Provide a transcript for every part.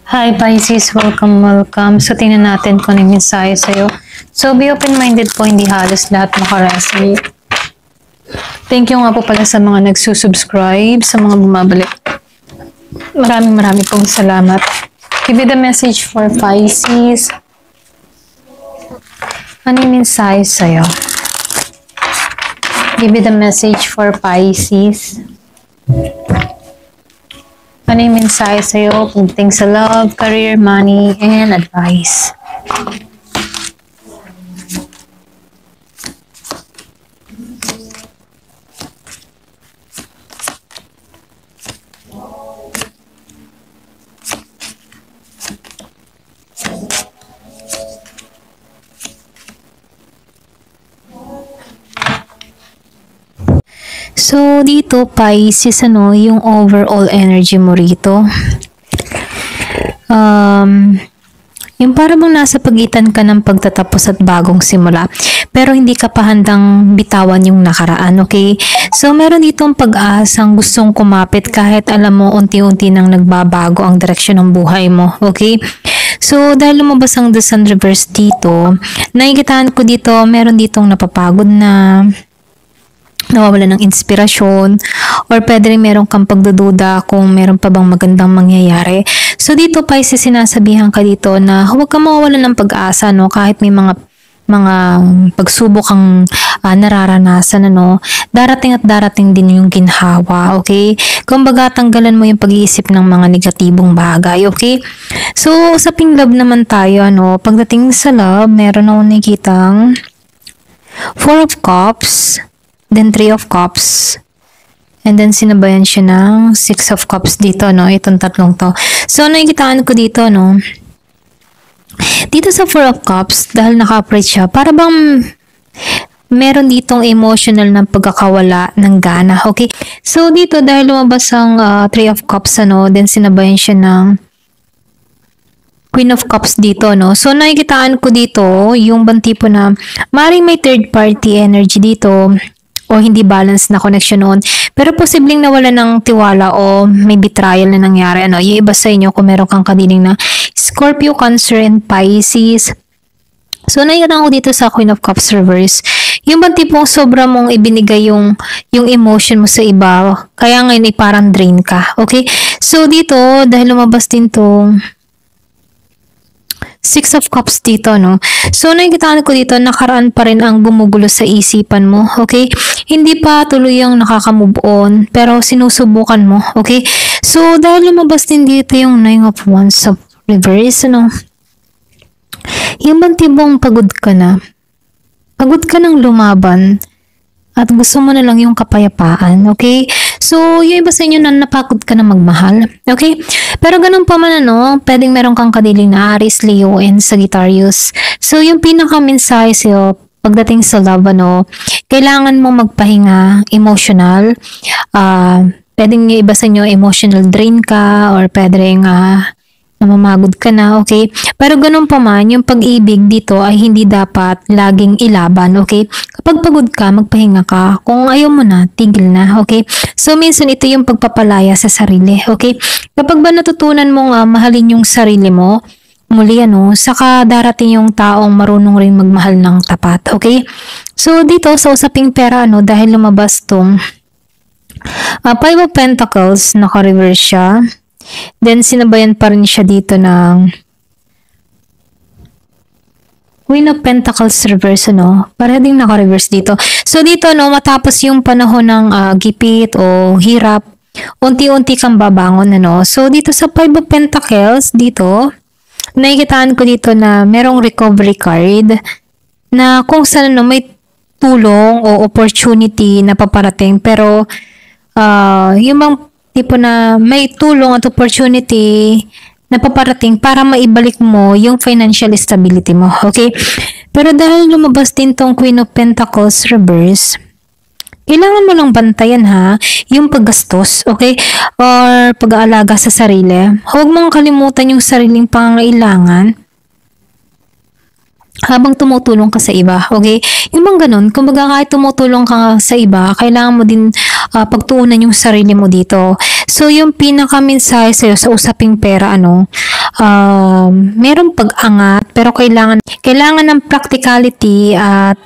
Hi Pisces, welcome. So tingnan natin kung ano yung mensahe sa'yo. So be open-minded po, hindi halos lahat makaresonate. Thank you nga po pala sa mga nagsusubscribe, sa mga bumabalik. Maraming pong salamat. Give me the message for Pisces. Ano yung mensahe sa'yo? Give me the message for Pisces. Ano yung mensahe sa'yo pagdating sa love, career, money, and advice? So, dito, Pisces, yung overall energy mo rito. Yung parang nasa pagitan ka ng pagtatapos at bagong simula. Pero hindi ka pa handang bitawan yung nakaraan, okay? So, meron ditong pag-asang gustong kumapit kahit alam mo unti-unti nang nagbabago ang direksyon ng buhay mo, okay? So, dahil lumabas ang The Sun reverse dito, nakikitaan ko dito, meron ditong napapagod na nawawala ng inspirasyon, or pwede rin meron kang pagdududa kung meron pa bang magandang mangyayari. So dito Pisces, sinasabihan ka dito na huwag kang mawawalan ng pag-asa, no, kahit may mga pagsubok kang nararanasan, darating at darating din yung ginhawa, okay? Kumbaga, tanggalan mo yung pag-iisip ng mga negatibong bagay, okay? So, usaping love naman tayo, pagdating sa love, meron akong nakikitang 4 of Cups, then 3 of Cups, and then sinabayan siya ng 6 of Cups dito, itong tatlong to. So, nakikitaan ko dito, dito sa 4 of Cups, dahil naka-upright siya, para bang meron ditong emotional na pagkakawala ng gana, okay? So, dito, dahil lumabas ang 3 of Cups, then sinabayan siya ng Queen of Cups dito, So, nakikitaan ko dito, yung bang tipo na maring may third party energy dito, o hindi balance na connection noon. Pero posibleng nawala ng tiwala o may betrayal na nangyari. Yung iba sa inyo kung meron kang kadiling na Scorpio, Cancer, and Pisces. So, nakikita ko dito sa Queen of Cups reverse. Yung bang tipong sobra mong ibinigay yung emotion mo sa iba. Kaya ngayon ay parang drain ka. Okay? So, dito, dahil lumabas din tong 6 of Cups dito, So, nakikitaan ko dito, nakaraan pa rin ang gumugulo sa isipan mo, okay? Hindi pa tuluyang nakaka-move on, pero sinusubukan mo, okay? So, dahil lumabas din dito yung 9 of Wands sa reverse, yung bang tibong pagod ka na? Pagod ka ng lumaban, at gusto mo na lang yung kapayapaan, okay? So, yung iba sa inyo na napagod ka na magmahal, okay? Pero ganun pa man, pwedeng meron kang kadiling na Aries, Leo, and Sagittarius. So, yung pinaka-mensahe sa'yo, pagdating sa love, kailangan mo magpahinga, emotional. Pwedeng yung iba sa inyo, emotional drain ka, or pwedeng namamagod ka na, okay? Pero ganun pa man, yung pag-ibig dito ay hindi dapat laging ilaban, okay? Kapag pagod ka, magpahinga ka. Kung ayaw mo na, tigil na, okay? So, minsan ito yung pagpapalaya sa sarili, okay? Kapag ba natutunan mong mahalin yung sarili mo, muli, saka darating yung taong marunong rin magmahal ng tapat, okay? So, dito sa usaping pera, dahil lumabas tong 5 of Pentacles, naka-reverse siya. Then, sinabayan pa rin siya dito ng Queen of Pentacles reverse, para ding naka-reverse dito. So, dito, matapos yung panahon ng gipit o hirap, unti-unti kang babangon, So, dito sa 5 of Pentacles, dito, nakikitaan ko dito na merong recovery card na kung saan, may tulong o opportunity na paparating. Pero, yung mga tipo na may tulong at opportunity na paparating para maibalik mo yung financial stability mo, okay? Pero dahil lumabas din tong Queen of Pentacles reverse, kailangan mo lang bantayan yung paggastos, okay? Or pag-aalaga sa sarili. Huwag mong kalimutan yung sariling pangangailangan habang tumutulong ka sa iba, okay? Yung bang ganun, kumbaga kahit tumutulong ka sa iba, kailangan mo din pagtuunan yung sarili mo dito. So, yung pinaka-mensahe sa'yo sa usaping pera, merong pag-angat, pero kailangan ng practicality at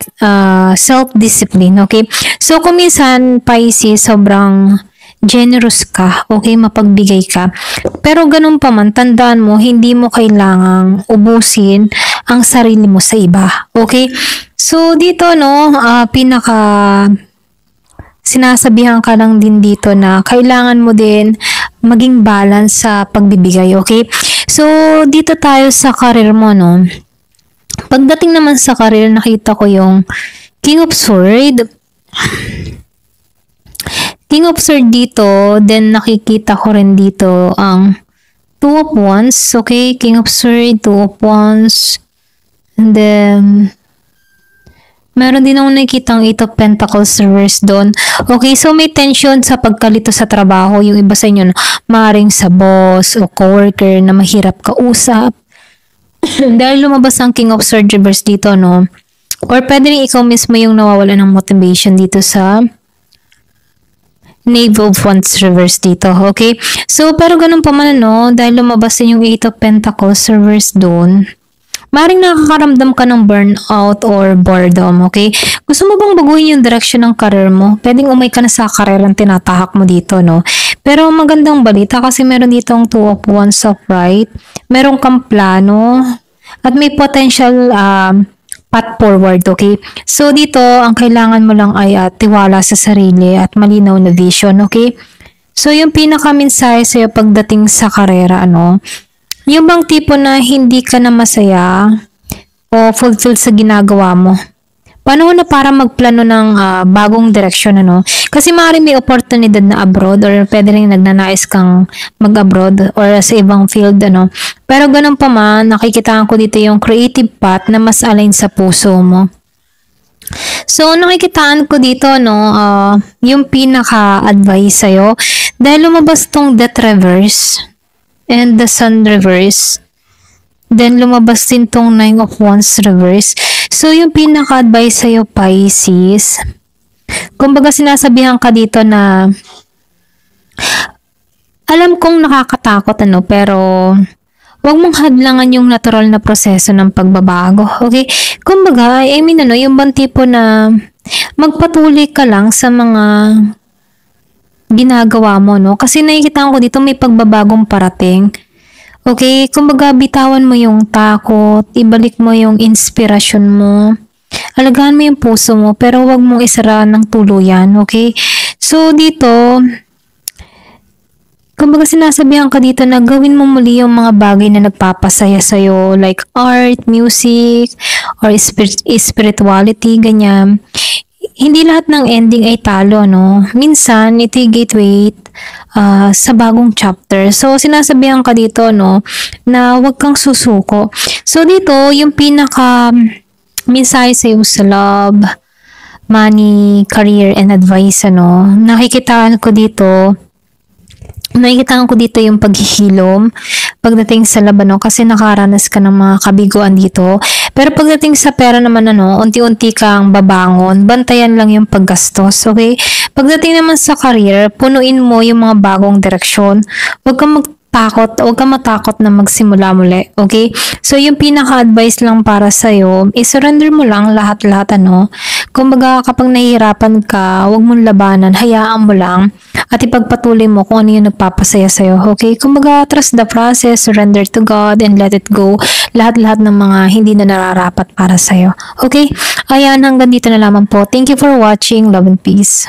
self-discipline, okay? So, kung minsan, Pisces, sobrang generous ka, okay, mapagbigay ka. Pero ganun pa man, tandaan mo, hindi mo kailangang ubusin ang sarili mo sa iba, okay? So, dito, no, sinasabihan ka lang din dito na kailangan mo din maging balance sa pagbibigay, okay? So, dito tayo sa career mo, no? Pagdating naman sa career, nakita ko yung King of Swords. King of Swords dito, then nakikita ko rin dito ang Two of Wands, okay? King of Swords, Two of Wands, and then meron din akong nakikitang Eight of Pentacles reverse doon. Okay, so may tension sa pagkalito sa trabaho. Yung iba sa inyo, maaaring sa boss o coworker na mahirap kausap. Dahil lumabas ang King of Swords reverse dito, no? Or pwede rin ikaw mismo yung nawawala ng motivation dito sa Knave of Wands reverse dito, okay? So, pero ganun pa man, no? Dahil lumabas din yung Eight of Pentacles reverse doon, maring nakakaramdam ka ng burnout or boredom, okay? Gusto mo bang baguhin yung direction ng career mo? Pwedeng umay ka na sa career ang tinatahak mo dito, no? Pero magandang balita kasi meron dito ang Two of Wands upright. Meron kang plano at may potential path forward, okay? So, dito, ang kailangan mo lang ay tiwala sa sarili at malinaw na vision, okay? So, yung pinaka-mensahe sa'yo pagdating sa karera, ano? Yung bang tipo na hindi ka na masaya o fulfilled sa ginagawa mo? Paano na para magplano ng bagong direksyon, ano? Kasi maaaring may oportunidad na abroad or pwede rin nagnanais kang mag-abroad or sa ibang field, ano? Pero ganun pa man, nakikitaan ko dito yung creative path na mas align sa puso mo. So, nakikitaan ko dito, no, yung pinaka-advice sa'yo. Dahil lumabas tong Death Reverse and the Sun reverse, then lumabas din tong Nine of Wands reverse. So, yung pinaka-advice sa'yo, Pisces, kumbaga sinasabihan ka dito na alam kong nakakatakot, ano, pero wag mong hadlangan yung natural na proseso ng pagbabago, okay? Kumbaga, I mean, ano, yung bang tipo na magpatuloy ka lang sa mga ginagawa mo, no? Kasi nakikita ko dito may pagbabagong parating. Okay? Kumbaga, bitawan mo yung takot, ibalik mo yung inspirasyon mo, alagaan mo yung puso mo, pero wag mong isara ng tuluyan, okay? So, dito, kumbaga sinasabihan ka dito na gawin mo muli yung mga bagay na nagpapasaya sa'yo, like art, music, or spirituality, ganyan. Hindi lahat ng ending ay talo, no? Minsan, ito yung gateway sa bagong chapter. So, sinasabihan ka dito, no, na huwag kang susuko. So, dito, yung pinaka mensahe sa'yo sa love, money, career, and advice, ano, nakikitaan ko dito yung paghihilom pagdating sa laban, no? Kasi nakaranas ka ng mga kabiguan dito. Pero pagdating sa pera naman, ano, unti-unti kang babangon, bantayan lang yung paggastos, okay? Pagdating naman sa career, punuin mo yung mga bagong direksyon. Huwag kang matakot na magsimula muli, okay? So, yung pinaka-advice lang para sa'yo, i-surrender mo lang lahat-lahat, ano? Kumbaga, kapag nahihirapan ka, huwag mong labanan, hayaan mo lang at ipagpatuloy mo kung ano yung nagpapasaya sa'yo, okay? Kumbaga, trust the process, surrender to God, and let it go. Lahat-lahat ng mga hindi na nararapat para sa'yo, okay? Ayan, hanggang dito na lamang po. Thank you for watching. Love and peace.